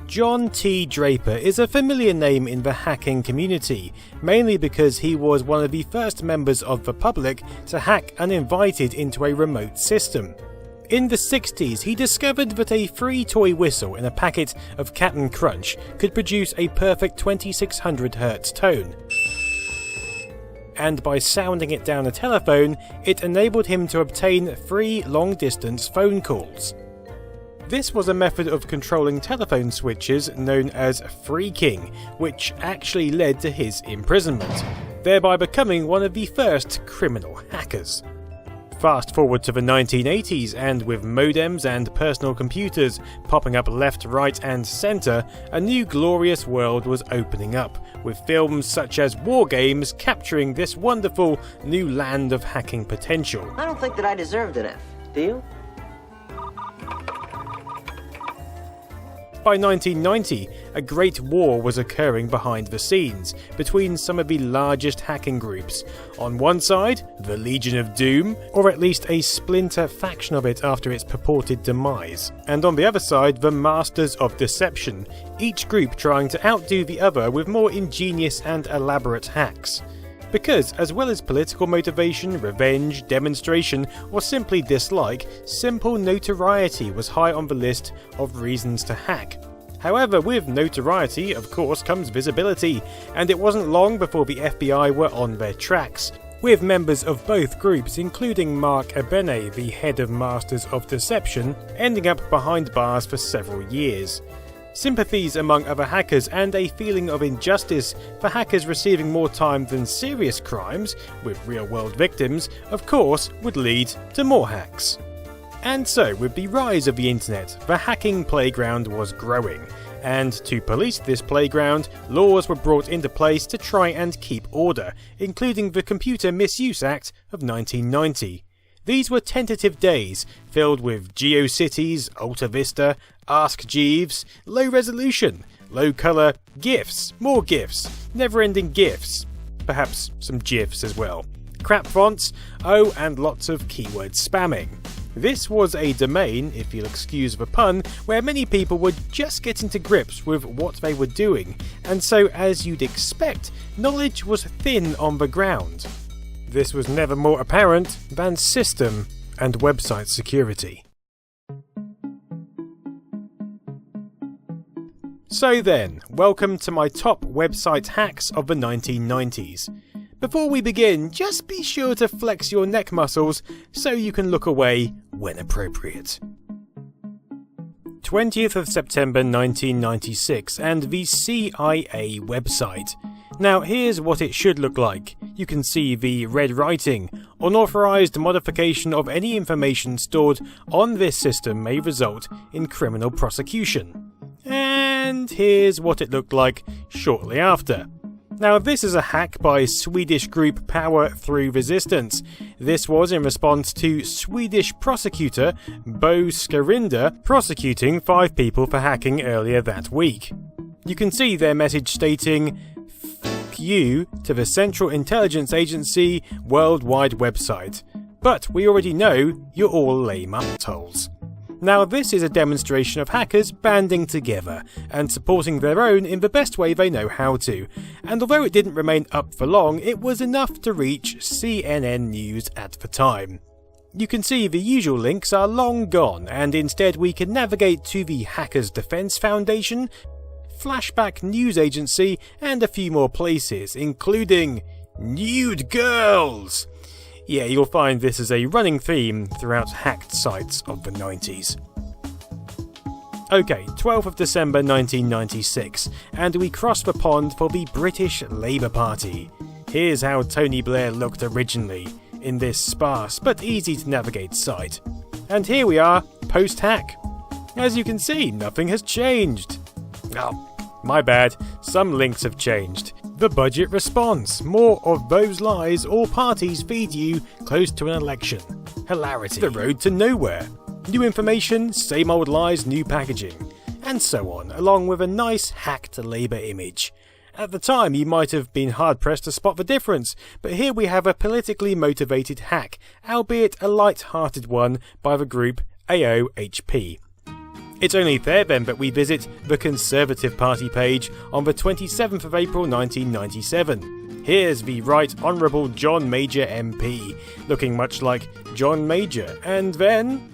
John T. Draper is a familiar name in the hacking community, mainly because he was one of the first members of the public to hack uninvited into a remote system. In the 60s, he discovered that a free toy whistle in a packet of Cap'n Crunch could produce a perfect 2600 Hz tone. And by sounding it down a telephone, it enabled him to obtain free long-distance phone calls. This was a method of controlling telephone switches known as phreaking, which actually led to his imprisonment, thereby becoming one of the first criminal hackers. Fast forward to the 1980s, and with modems and personal computers popping up left, right and centre, a new glorious world was opening up, with films such as War Games capturing this wonderful new land of hacking potential. I don't think that I deserved an F, do you? By 1990, a great war was occurring behind the scenes between some of the largest hacking groups. On one side, the Legion of Doom, or at least a splinter faction of it after its purported demise, and on the other side, the Masters of Deception, each group trying to outdo the other with more ingenious and elaborate hacks. Because, as well as political motivation, revenge, demonstration, or simply dislike, simple notoriety was high on the list of reasons to hack. However, with notoriety, of course, comes visibility, and it wasn't long before the FBI were on their tracks, with members of both groups, including Mark Ebene, the head of Masters of Deception, ending up behind bars for several years. Sympathies among other hackers and a feeling of injustice for hackers receiving more time than serious crimes, with real-world victims, of course, would lead to more hacks. And so, with the rise of the internet, the hacking playground was growing, and to police this playground, laws were brought into place to try and keep order, including the Computer Misuse Act of 1990. These were tentative days, filled with GeoCities, Alta Vista, Ask Jeeves, low resolution, low colour, GIFs, more GIFs, never-ending GIFs, perhaps some GIFs as well, crap fonts, oh, and lots of keyword spamming. This was a domain, if you'll excuse the pun, where many people were just getting to grips with what they were doing, and so, as you'd expect, knowledge was thin on the ground. This was never more apparent than system and website security. So then, welcome to my top website hacks of the 1990s. Before we begin, just be sure to flex your neck muscles so you can look away when appropriate. 20th of September 1996 and the CIA website. Now here's what it should look like. You can see the red writing. Unauthorized modification of any information stored on this system may result in criminal prosecution. And here's what it looked like shortly after. Now this is a hack by Swedish group Power Through Resistance. This was in response to Swedish prosecutor Bo Skarinder prosecuting 5 people for hacking earlier that week. You can see their message stating, "F*** you to the Central Intelligence Agency worldwide website. But we already know you're all lame assholes." Now this is a demonstration of hackers banding together and supporting their own in the best way they know how to, and although it didn't remain up for long, it was enough to reach CNN News at the time. You can see the usual links are long gone, and instead we can navigate to the Hackers Defense Foundation, Flashback News Agency, and a few more places, including nude girls. Yeah, you'll find this is a running theme throughout hacked sites of the 90s. Okay, 12th of December 1996, and we cross the pond for the British Labour Party. Here's how Tony Blair looked originally, in this sparse but easy to navigate site. And here we are, post-hack. As you can see, nothing has changed. Oh, my bad, some links have changed. The budget response. More of those lies all parties feed you close to an election. Hilarity. The road to nowhere. New information, same old lies, new packaging. And so on, along with a nice hacked Labour image. At the time you might have been hard pressed to spot the difference, but here we have a politically motivated hack, albeit a light-hearted one by the group AOHP. It's only fair then that we visit the Conservative Party page on the 27th of April 1997. Here's the Right Honourable John Major MP, looking much like John Major, and then...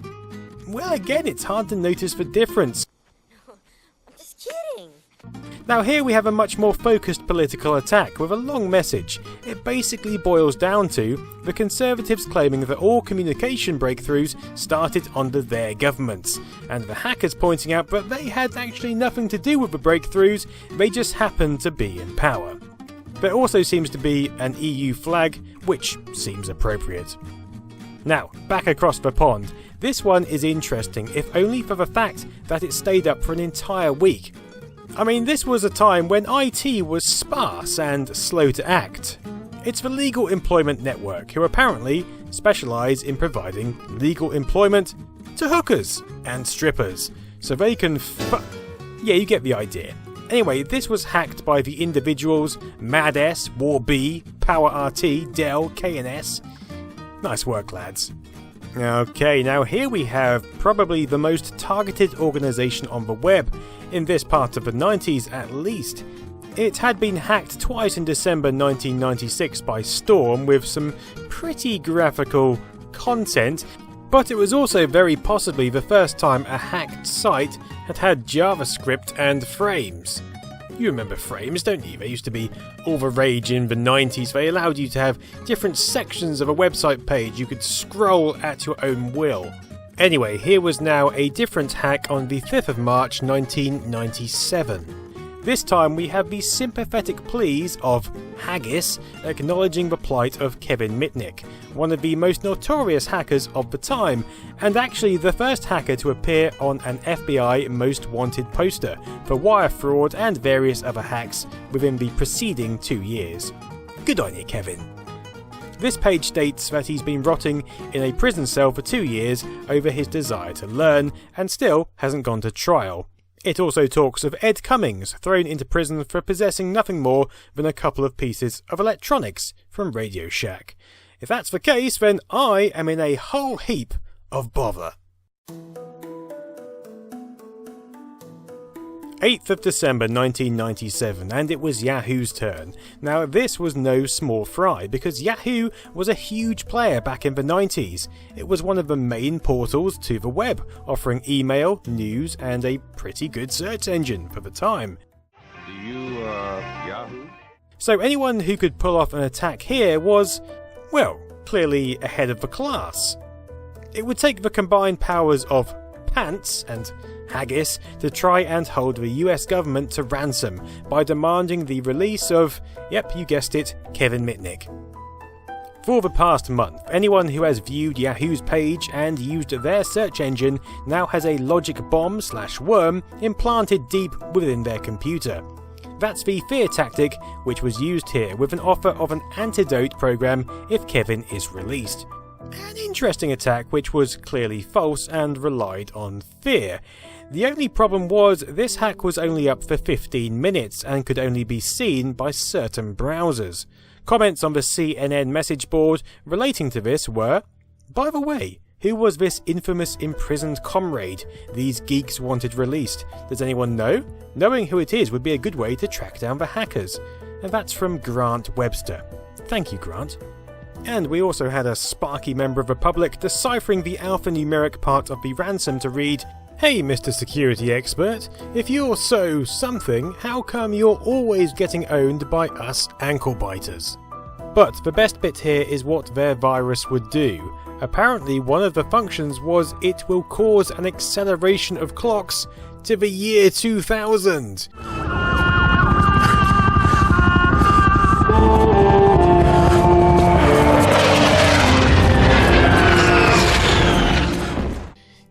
well, again, it's hard to notice the difference. I'm just kidding. Now here we have a much more focused political attack with a long message. It basically boils down to the Conservatives claiming that all communication breakthroughs started under their governments, and the hackers pointing out that they had actually nothing to do with the breakthroughs, they just happened to be in power. There also seems to be an EU flag, which seems appropriate. Now, back across the pond, this one is interesting if only for the fact that it stayed up for an entire week. I mean, this was a time when IT was sparse and slow to act. It's the Legal Employment Network, who apparently specialise in providing legal employment to hookers and strippers, so they can yeah, you get the idea. Anyway, this was hacked by the individuals Mad S, War B, Power RT, Dell, KNS. Nice work, lads. Okay, now here we have probably the most targeted organisation on the web, in this part of the 90s at least. It had been hacked twice in December 1996 by Storm with some pretty graphical content, but it was also very possibly the first time a hacked site had JavaScript and frames. You remember frames, don't you? They used to be all the rage in the 90s. They allowed you to have different sections of a website page. You could scroll at your own will. Anyway, here was now a different hack on the 5th of March 1997. This time we have the sympathetic pleas of Haggis acknowledging the plight of Kevin Mitnick, one of the most notorious hackers of the time, and actually the first hacker to appear on an FBI Most Wanted poster for wire fraud and various other hacks within the preceding 2 years. Good on you, Kevin. This page states that he's been rotting in a prison cell for 2 years over his desire to learn, and still hasn't gone to trial. It also talks of Ed Cummings thrown into prison for possessing nothing more than a couple of pieces of electronics from Radio Shack. If that's the case, then I am in a whole heap of bother. 8th of December 1997, and it was Yahoo's turn. Now this was no small fry, because Yahoo was a huge player back in the 90s. It was one of the main portals to the web, offering email, news, and a pretty good search engine for the time. Do you, Yahoo? So anyone who could pull off an attack here was, well, clearly ahead of the class. It would take the combined powers of Pants and Haggis to try and hold the US government to ransom by demanding the release of, yep, you guessed it, Kevin Mitnick. For the past month, anyone who has viewed Yahoo's page and used their search engine now has a logic bomb/worm implanted deep within their computer. That's the fear tactic which was used here, with an offer of an antidote program if Kevin is released. An interesting attack which was clearly false and relied on fear. The only problem was this hack was only up for 15 minutes and could only be seen by certain browsers. Comments on the CNN message board relating to this were, by the way, who was this infamous imprisoned comrade these geeks wanted released? Does anyone know? Knowing who it is would be a good way to track down the hackers. And that's from Grant Webster. Thank you, Grant. And we also had a sparky member of the public deciphering the alphanumeric part of the ransom to read, "Hey Mr. Security Expert, if you're so something, how come you're always getting owned by us ankle biters?" But the best bit here is what their virus would do. Apparently one of the functions was it will cause an acceleration of clocks to the year 2000.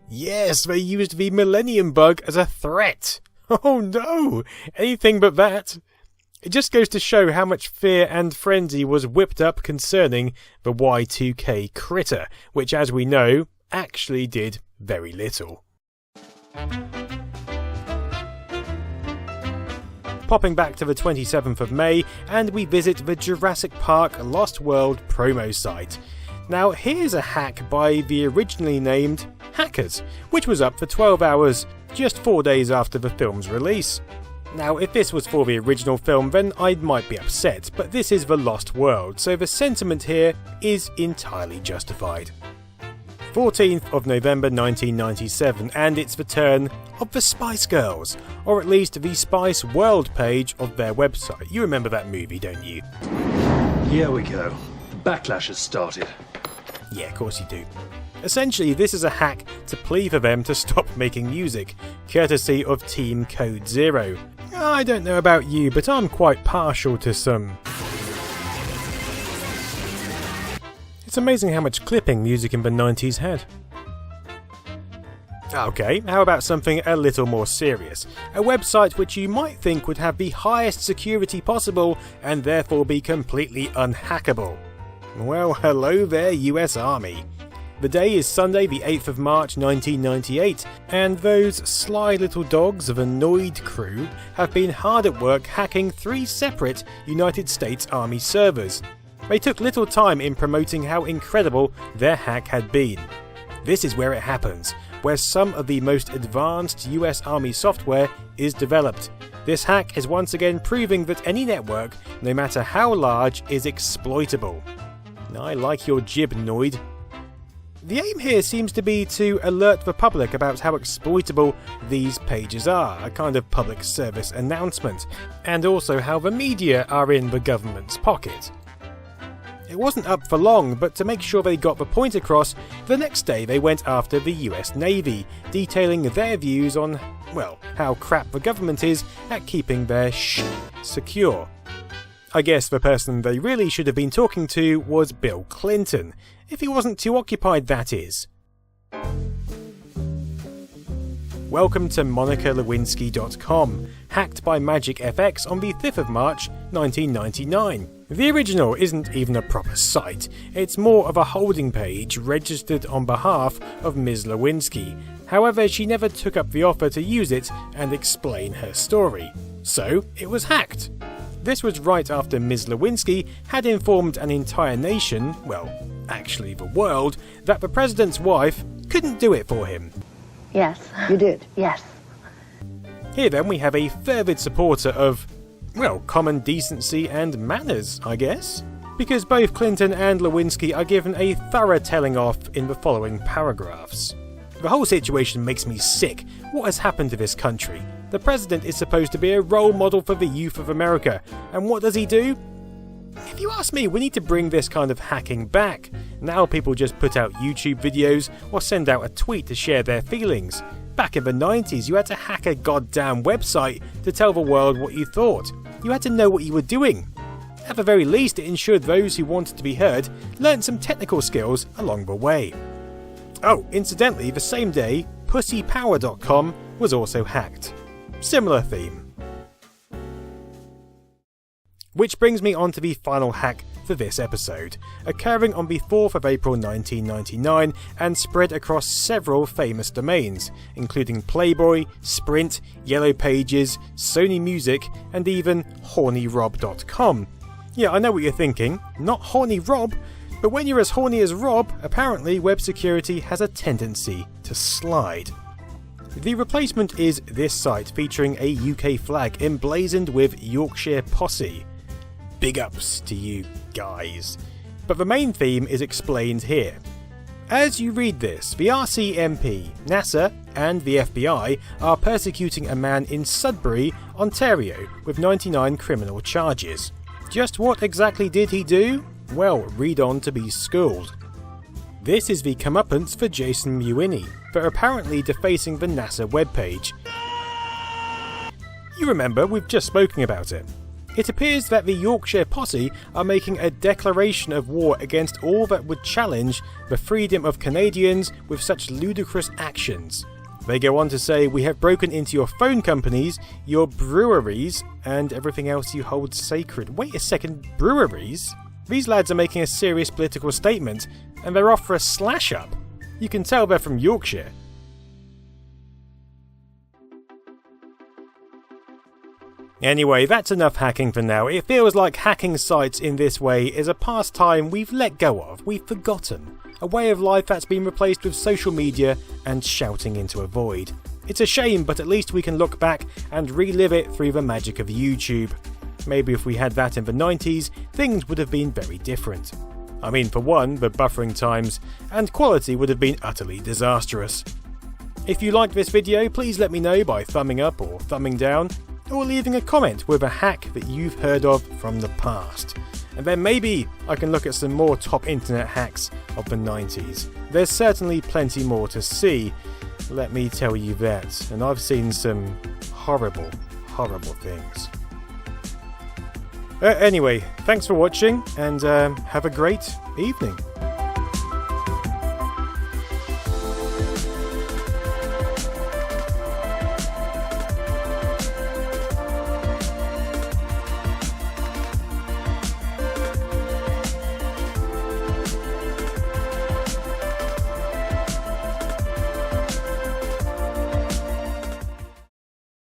Yes, they used the Millennium Bug as a threat. Oh no, anything but that. It just goes to show how much fear and frenzy was whipped up concerning the Y2K critter, which, as we know, actually did very little. Popping back to the 27th of May, and we visit the Jurassic Park Lost World promo site. Now here's a hack by the originally named Hackers, which was up for 12 hours just 4 days after the film's release. Now, if this was for the original film, then I might be upset, but this is The Lost World, so the sentiment here is entirely justified. 14th of November 1997, and it's the turn of the Spice Girls, or at least the Spice World page of their website. You remember that movie, don't you? Here we go. The backlash has started. Yeah, of course you do. Essentially, this is a hack to plea for them to stop making music, courtesy of Team Code Zero. I don't know about you, but I'm quite partial to some... It's amazing how much clipping music in the 90s had. Okay, how about something a little more serious? A website which you might think would have the highest security possible and therefore be completely unhackable. Well, hello there, US Army. The day is Sunday the 8th of March 1998, and those sly little dogs of a Noid crew have been hard at work hacking 3 separate United States Army servers. They took little time in promoting how incredible their hack had been. This is where it happens, where some of the most advanced US Army software is developed. This hack is once again proving that any network, no matter how large, is exploitable. I like your jib, Noid. The aim here seems to be to alert the public about how exploitable these pages are, a kind of public service announcement, and also how the media are in the government's pocket. It wasn't up for long, but to make sure they got the point across, the next day they went after the US Navy, detailing their views on, well, how crap the government is at keeping their secure. I guess the person they really should have been talking to was Bill Clinton, if he wasn't too occupied, that is. Welcome to MonicaLewinsky.com, hacked by Magic FX on the 5th of March 1999. The original isn't even a proper site, it's more of a holding page registered on behalf of Ms. Lewinsky. However, she never took up the offer to use it and explain her story. So, it was hacked. This was right after Ms. Lewinsky had informed an entire nation, well, actually the world, that the president's wife couldn't do it for him. Yes. You did? Yes. Here then we have a fervid supporter of, well, common decency and manners, I guess. Because both Clinton and Lewinsky are given a thorough telling off in the following paragraphs. The whole situation makes me sick. What has happened to this country? The president is supposed to be a role model for the youth of America, and what does he do? If you ask me, we need to bring this kind of hacking back. Now people just put out YouTube videos or send out a tweet to share their feelings. Back in the 90s, you had to hack a goddamn website to tell the world what you thought. You had to know what you were doing. At the very least, it ensured those who wanted to be heard learned some technical skills along the way. Oh, incidentally, the same day, pussypower.com was also hacked. Similar theme. Which brings me on to the final hack for this episode, occurring on the 4th of April 1999 and spread across several famous domains, including Playboy, Sprint, Yellow Pages, Sony Music, and even hornyrob.com. Yeah, I know what you're thinking, not Horny Rob, but when you're as horny as Rob, apparently web security has a tendency to slide. The replacement is this site featuring a UK flag emblazoned with Yorkshire Posse. Big ups to you guys. But the main theme is explained here. As you read this, the RCMP, NASA, and the FBI are persecuting a man in Sudbury, Ontario, with 99 criminal charges. Just what exactly did he do? Well, read on to be schooled. This is the comeuppance for Jason Mewini, for apparently defacing the NASA webpage. You remember, we've just spoken about it. It appears that the Yorkshire Posse are making a declaration of war against all that would challenge the freedom of Canadians with such ludicrous actions. They go on to say, we have broken into your phone companies, your breweries, and everything else you hold sacred. Wait a second, breweries? These lads are making a serious political statement, and they're off for a slash-up. You can tell they're from Yorkshire. Anyway, that's enough hacking for now. It feels like hacking sites in this way is a pastime we've let go of, we've forgotten. A way of life that's been replaced with social media and shouting into a void. It's a shame, but at least we can look back and relive it through the magic of YouTube. Maybe if we had that in the 90s, things would have been very different. I mean, for one, the buffering times and quality would have been utterly disastrous. If you liked this video, please let me know by thumbing up or thumbing down, or leaving a comment with a hack that you've heard of from the past. And then maybe I can look at some more top internet hacks of the 90s. There's certainly plenty more to see, let me tell you that, and I've seen some horrible, horrible things. Anyway, thanks for watching, and have a great evening.